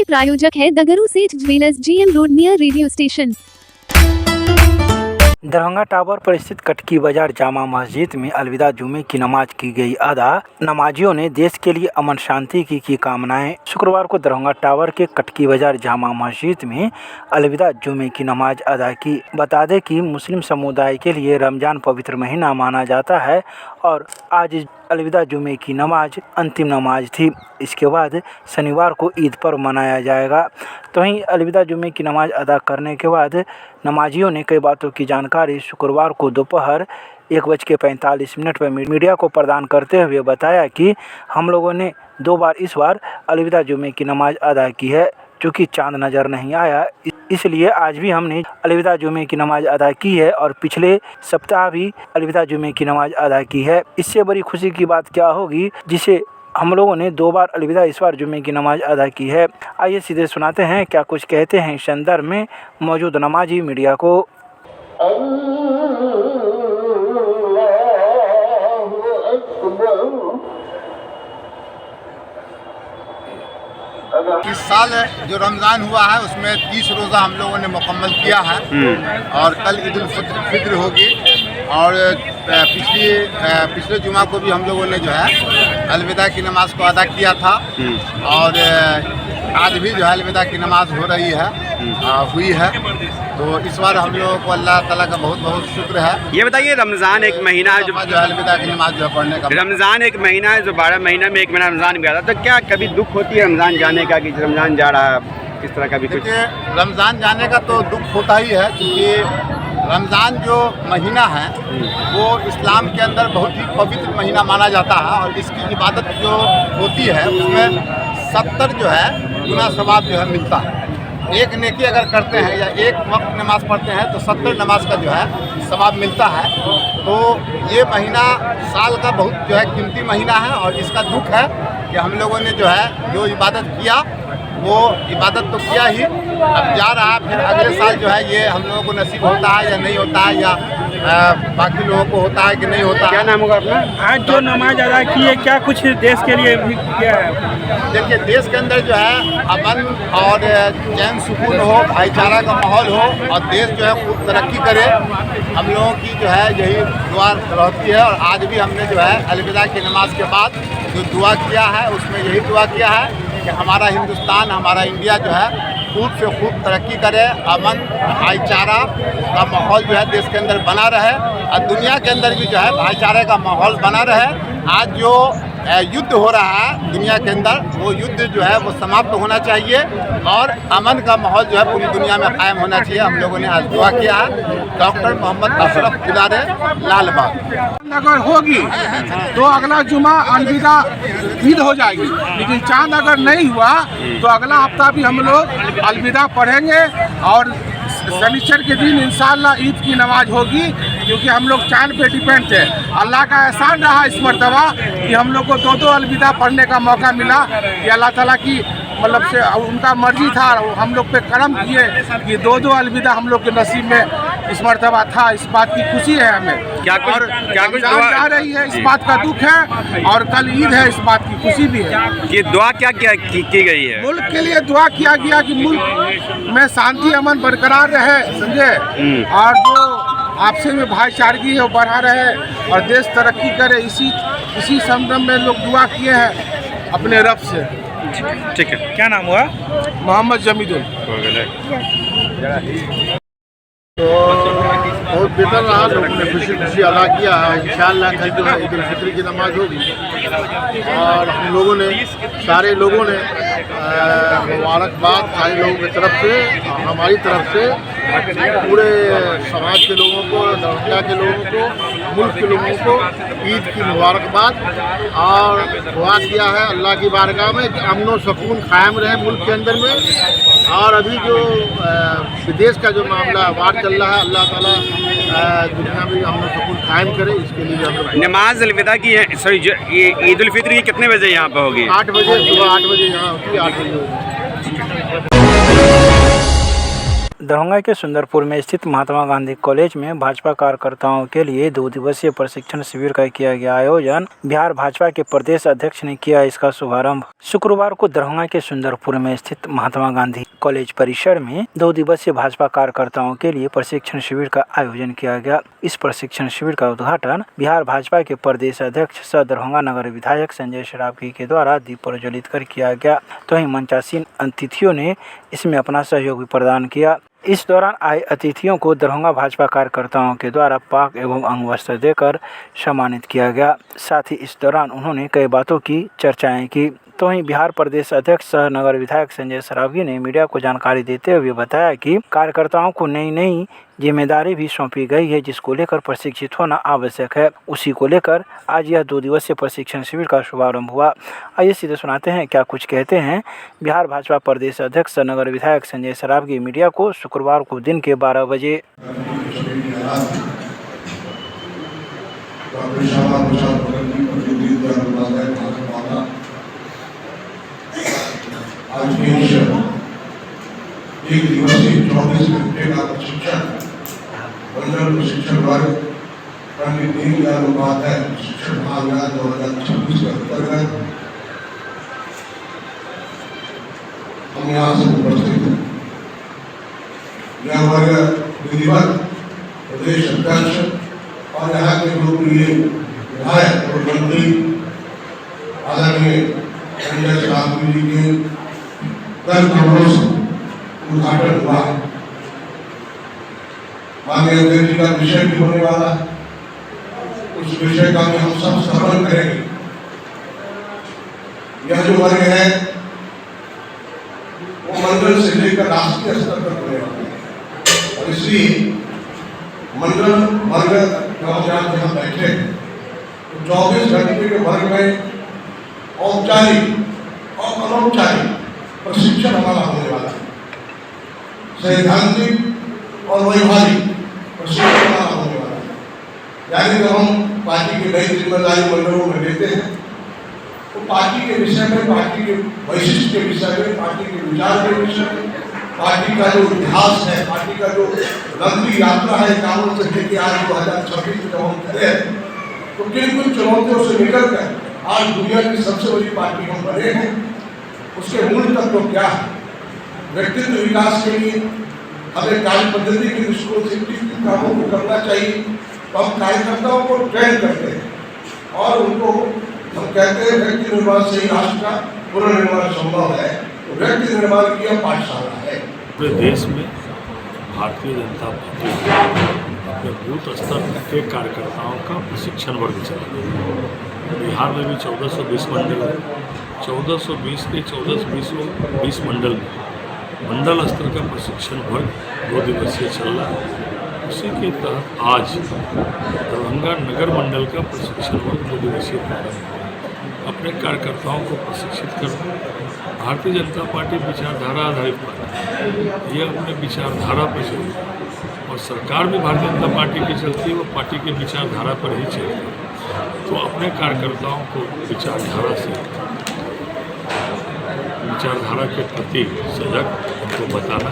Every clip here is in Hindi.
प्रायोजक है दगरू सेठ jewellers, GM road near radio station. Darbhanga tower पर स्थित कटकी बाजार जामा मस्जिद में अलविदा जुमे की नमाज की गई अदा। नमाजियों ने देश के लिए अमन शांति की कामनाएं। शुक्रवार को दरभंगा टावर के कटकी बाजार जामा मस्जिद में अलविदा जुमे की नमाज अदा की। बता दें कि मुस्लिम समुदाय के लिए रमजान पवित्र महीना माना जाता है और आज अलविदा जुमे की नमाज अंतिम नमाज थी। इसके बाद शनिवार को ईद पर मनाया जाएगा। तो वहीं अलविदा जुमे की नमाज अदा करने के बाद नमाजियों ने कई बातों की जानकारी शुक्रवार को दोपहर 1:45 पर मीडिया को प्रदान करते हुए बताया कि हम लोगों ने 2 बार इस बार अलविदा जुमे की नमाज अदा की है। चूँकि चाँद नज़र नहीं आया इसलिए आज भी हमने अलविदा जुमे की नमाज अदा की है और पिछले सप्ताह भी अलविदा जुमे की नमाज अदा की है। इससे बड़ी खुशी की बात क्या होगी जिसे हम लोगों ने 2 बार अलविदा इस बार जुमे की नमाज अदा की है। आइए सीधे सुनाते हैं क्या कुछ कहते हैं इस संदर्भ में मौजूद नमाजी मीडिया को। इस साल जो रमज़ान हुआ है उसमें 30 रोज़ा हम लोगों ने मुकम्मल किया है और कल ईद उल फित्र होगी और पिछले जुमा को भी हम लोगों ने जो है अलविदा की नमाज़ को अदा किया था और आज भी जो है अलविदा की नमाज़ हो रही है हुई है। तो इस बार हम लोगों को अल्लाह ताला का बहुत बहुत शुक्र है। ये बताइए रमज़ान एक महीना है जो अलविदा की नमाज जो है पढ़ने का, रमज़ान एक महीना है जो 12 महीना में एक महीना रमज़ान गया था, तो क्या कभी दुख होती है रमज़ान जाने का कि रमज़ान जा रहा है इस तरह का भी कुछ? रमज़ान जाने का तो दुख होता ही है क्योंकि रमज़ान जो महीना है वो इस्लाम के अंदर बहुत ही पवित्र महीना माना जाता है और इसकी इबादत जो होती है उसमें 70 जो है गुना सवाब जो है मिलता है। एक नेकी अगर करते हैं या एक वक्त नमाज़ पढ़ते हैं तो 70 नमाज का जो है सवाब मिलता है। तो ये महीना साल का बहुत जो है कीमती महीना है और इसका दुख है कि हम लोगों ने जो है जो इबादत किया वो इबादत तो किया ही, अब जा रहा है फिर अगले साल जो है ये हम लोगों को नसीब होता है या नहीं होता है या बाकी लोगों को होता है कि नहीं होता है। क्या नाम होगा अपना? आज जो नमाज अदा की है क्या कुछ देश के लिए भी किया है? देखिए देश के अंदर जो है अमन और चैन सुकून हो, भाईचारा का माहौल हो और देश जो है खूब तरक्की करे, हम लोगों की जो है यही दुआ रहती है। और आज भी हमने जो है अलविदा की नमाज के बाद जो दुआ किया है उसमें यही दुआ किया है कि हमारा हिंदुस्तान हमारा इंडिया जो है खूब से खूब तरक्की करे, अमन भाईचारा का माहौल जो है देश के अंदर बना रहे और दुनिया के अंदर भी जो है भाईचारे का माहौल बना रहे। आज जो युद्ध हो रहा है दुनिया के अंदर वो युद्ध जो है वो समाप्त होना चाहिए और अमन का माहौल जो है पूरी दुनिया में कायम होना चाहिए। हम लोगों ने आज दुआ किया है। डॉक्टर मोहम्मद अशरफ दुलारे, लालबाग। अगर होगी तो अगला जुमा अलविदा ईद हो जाएगी, लेकिन चांद अगर नहीं हुआ तो अगला हफ्ता भी हम लोग अलविदा पढ़ेंगे और शनिचर के दिन इंशाअल्लाह ईद की नमाज होगी क्योंकि हम लोग चांद पे डिपेंड थे। अल्लाह का एहसान रहा इस मरतबा कि हम लोग को 2 अलविदा पढ़ने का मौका मिला कि अल्लाह ताला की मतलब से उनका मर्जी था, हम लोग पे करम किए कि 2 अलविदा हम लोग के नसीब में इस मरतबा था। इस बात की खुशी है हमें। क्या कुछ जा रही है इस बात का दुख है और कल ईद है इस बात की खुशी भी है। कि दुआ क्या की गई है? मुल्क के लिए दुआ किया गया कि मुल्क में शांति अमन बरकरार रहे, समझे, और जो आपसे में भाईचारगी है वो बढ़ा रहे और देश तरक्की करे। इसी संदर्भ में लोग दुआ किए हैं अपने रब से। ठीक है, क्या नाम हुआ? मोहम्मद जमीदुल। तो बहुत बेहतर रहा, लोगों ने खुशी अदा किया है। इंशाअल्लाह कल जो है ईद उल फित्र की नमाज होगी और हम लोगों ने सारे लोगों ने मुबारकबाद सारे लोगों की तरफ से हमारी तरफ से पूरे समाज के लोगों को, दरभंगा के लोगों को, मुल्क के लोगों को ईद की मुबारकबाद और दुआ किया है अल्लाह की बारगाह में कि अमन और सुकून कायम रहे मुल्क के अंदर में। और अभी जो विदेश का जो मामला वार चल रहा है अल्लाह ताला दुनिया में अमन और सुकून कायम करे, इसके लिए हम लोग नमाज अलविदा की है। सॉरी, ये ईद उल फित्र कितने बजे यहाँ पर होगी? 8 बजे, सुबह 8 बजे यहाँ होती है, 8 बजे होगी। दरभंगा के सुंदरपुर में स्थित महात्मा गांधी कॉलेज में भाजपा कार्यकर्ताओं के लिए 2 दिवसीय प्रशिक्षण शिविर का किया गया आयोजन। बिहार भाजपा के प्रदेश अध्यक्ष ने किया इसका शुभारंभ। शुक्रवार को दरभंगा के सुंदरपुर में स्थित महात्मा गांधी कॉलेज परिसर में 2 दिवसीय भाजपा कार्यकर्ताओं के लिए प्रशिक्षण शिविर का आयोजन किया गया। इस प्रशिक्षण शिविर का उद्घाटन बिहार भाजपा के प्रदेश अध्यक्ष सह दरभंगा नगर विधायक संजय सरावगी के द्वारा दीप प्रज्वलित कर किया गया। तो वहीं मंचासीन अतिथियों ने इसमें अपना सहयोग भी प्रदान किया। इस दौरान आए अतिथियों को दरभंगा भाजपा कार्यकर्ताओं के द्वारा पाक एवं अंग वस्त्र देकर सम्मानित किया गया। साथ ही इस दौरान उन्होंने कई बातों की चर्चाएं की। तो वहीं बिहार प्रदेश अध्यक्ष सह नगर विधायक संजय सरावगी ने मीडिया को जानकारी देते हुए बताया कि कार्यकर्ताओं को नई जिम्मेदारी भी सौंपी गई है, जिसको लेकर प्रशिक्षित होना आवश्यक है। उसी को लेकर आज यह 2 दिवसीय प्रशिक्षण शिविर का शुभारंभ हुआ। आइए सीधे सुनाते हैं क्या कुछ कहते हैं बिहार भाजपा प्रदेश अध्यक्ष सह नगर विधायक संजय सरावगी मीडिया को शुक्रवार को दिन के 12 बजे। एक दिवसीय 24 घंटे का प्रशिक्षण मंडल प्रशिक्षण वर्ग पंडित दीनदयाल उपाध्याय प्रशिक्षण महाभियान 2026 के अंतर्गत हम यहाँ से उपस्थित हैं। यह वर्ग विधिवत प्रदेश अध्यक्ष और यहाँ के लोकप्रिय विधायक और मंत्री आदरणीय संजय सरावगी जी के कल कमरों उद्घाटन हुआ। माननीय अध्यक्ष जी का विषय भी होने वाला, उस विषय का भी हम सब श्रवण करेंगे। यह जो वर्ग है वो मंडल से लेकर राष्ट्रीय स्तर तक होने वाला है और इसलिए मंडल वर्ग यहाँ बैठे तो 24 घंटे के वर्ग में औपचारिक और अनौपचारिक प्रशिक्षण हमारा होने वाला है। सैद्धांतिक और वैधानिक प्रशिक्षण हमारा होने वाला है। यानी जब हम पार्टी की नई जिम्मेदारी मंडलों में लेते हैं तो पार्टी के विषय में, पार्टी के वैशिष्ट के विषय में, पार्टी के विचार के विषय में, पार्टी का जो इतिहास है, पार्टी का जो लंबी यात्रा है 51 से लेकर आज 2026 में जब हम करें तो किन किन चुनौतियों से निकल कर आज दुनिया की सबसे बड़ी पार्टी हम बने हैं, उसके मूल तत्व क्या है। व्यक्तित्व विकास के लिए हमें कार्य पद्धति के दृष्टिकोण से किन कामों को करना चाहिए, तो हम कार्यकर्ताओं को ट्रेन करते हैं और उनको हम कहते हैं व्यक्ति निर्माण से ही राष्ट्र का पुनर्निर्माण संभव है। तो व्यक्ति निर्माण की यह पाठशाला है। पूरे देश में भारतीय जनता पार्टी अपने बूथ स्तर के कार्यकर्ताओं का प्रशिक्षण वर्ग चलाएगी। बिहार में भी 1420 मंडल है। 1420 के 1420 मंडल में मंडल स्तर का प्रशिक्षण वर्ग 2 दिवसीय चल रहा है। उसी के तहत आज दरभंगा नगर मंडल का प्रशिक्षण वर्ग 2 दिवसीय प्रारंभ हुआ। अपने कार्यकर्ताओं को प्रशिक्षित करना। भारतीय जनता पार्टी विचारधारा आधारित पार्टी, ये अपने विचारधारा पर चलती है और सरकार भी भारतीय जनता पार्टी की चलती है, वो पार्टी के विचारधारा पर ही चलती है। तो अपने कार्यकर्ताओं को विचारधारा के प्रति सजग उनको बताना,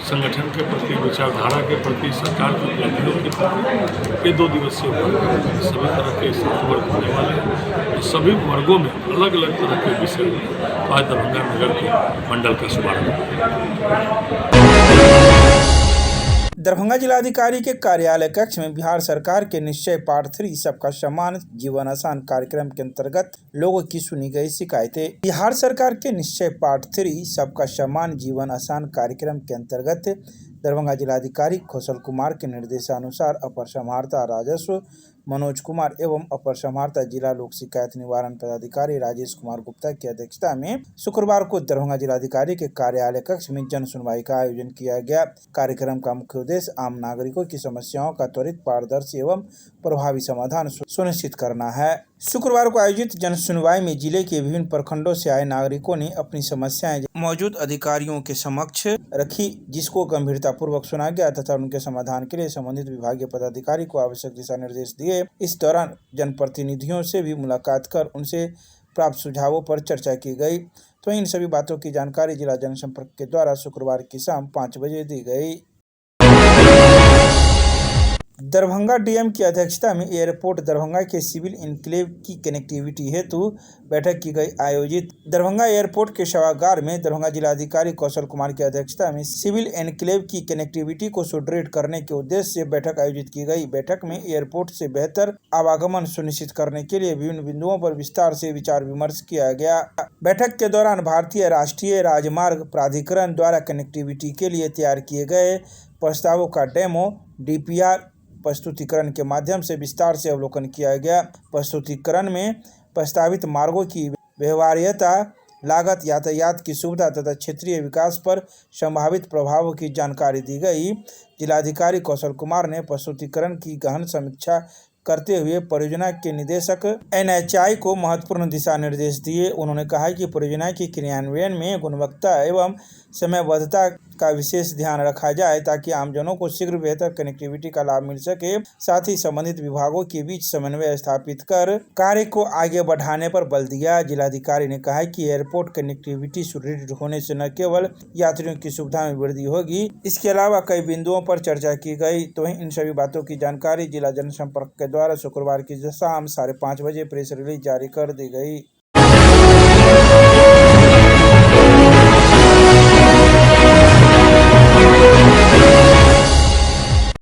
संगठन के प्रति, विचारधारा के प्रति, सरकार की उपलब्धियों के प्रति। ये 2 दिवसीय वर्ग सभी तरह के वर्ग होने वाले हैं और सभी वर्गों में अलग अलग तरह के विषय में आज दरभंगा नगर के मंडल का शुभारंभ। दरभंगा जिलाधिकारी के कार्यालय कक्ष में बिहार सरकार के निश्चय पार्ट 3 सबका सम्मान जीवन आसान कार्यक्रम के अंतर्गत लोगों की सुनी गई शिकायतें। बिहार सरकार के निश्चय पार्ट 3 सबका सम्मान जीवन आसान कार्यक्रम के अंतर्गत दरभंगा जिलाधिकारी कौशल कुमार के निर्देशानुसार अपर समाहर्ता राजस्व मनोज कुमार एवं अपर समाहर्ता जिला लोक शिकायत निवारण पदाधिकारी राजेश कुमार गुप्ता की अध्यक्षता में शुक्रवार को दरभंगा जिलाधिकारी के कार्यालय कक्ष में जन सुनवाई का आयोजन किया गया। कार्यक्रम का मुख्य उद्देश्य आम नागरिकों की समस्याओं का त्वरित, पारदर्शी एवं प्रभावी समाधान सुनिश्चित करना है। शुक्रवार को आयोजित जन सुनवाई में जिले के विभिन्न प्रखंडों से आए नागरिकों ने अपनी समस्याएं मौजूद अधिकारियों के समक्ष रखी, जिसको गंभीरतापूर्वक सुना गया तथा उनके समाधान के लिए संबंधित विभागीय पदाधिकारी को आवश्यक दिशा निर्देश दिए। इस दौरान जनप्रतिनिधियों से भी मुलाकात कर उनसे प्राप्त सुझावों पर चर्चा की गई। तो इन सभी बातों की जानकारी जिला जनसंपर्क के द्वारा शुक्रवार की शाम 5 बजे दी गई। दरभंगा डीएम की अध्यक्षता में एयरपोर्ट दरभंगा के सिविल इनक्लेव की कनेक्टिविटी हेतु बैठक की गई आयोजित। दरभंगा एयरपोर्ट के सभागार में दरभंगा जिलाधिकारी कौशल कुमार की अध्यक्षता में सिविल इनक्लेव की कनेक्टिविटी को सुदृढ़ करने के उद्देश्य से बैठक आयोजित की गई। बैठक में एयरपोर्ट से बेहतर आवागमन सुनिश्चित करने के लिए विभिन्न बिंदुओं पर विस्तार से विचार विमर्श किया गया। बैठक के दौरान भारतीय राष्ट्रीय राजमार्ग प्राधिकरण द्वारा कनेक्टिविटी के लिए तैयार किए गए प्रस्तावों का डेमो DPR प्रस्तुतिकरण के माध्यम से विस्तार से अवलोकन किया गया। प्रस्तुतिकरण में प्रस्तावित मार्गों की व्यवहार्यता, लागत, यातायात की सुविधा तथा क्षेत्रीय विकास पर संभावित प्रभावों की जानकारी दी गई। जिलाधिकारी कौशल कुमार ने प्रस्तुतिकरण की गहन समीक्षा करते हुए परियोजना के निदेशक NHI को महत्वपूर्ण दिशा निर्देश दिए। उन्होंने कहा कि परियोजना के क्रियान्वयन में गुणवत्ता एवं समयबद्धता का विशेष ध्यान रखा जाए ताकि आमजनों को शीघ्र बेहतर कनेक्टिविटी का लाभ मिल सके। साथ ही संबंधित विभागों के बीच समन्वय स्थापित कर कार्य को आगे बढ़ाने पर बल दिया। जिलाधिकारी ने कहा कि एयरपोर्ट कनेक्टिविटी सुदृढ़ होने से न केवल यात्रियों की सुविधा में वृद्धि होगी, इसके अलावा कई बिंदुओं पर चर्चा की गई। तो इन सभी बातों की जानकारी जिला जनसंपर्क के द्वारा शुक्रवार की शाम 5:30 बजे प्रेस रिलीज जारी कर दी गई।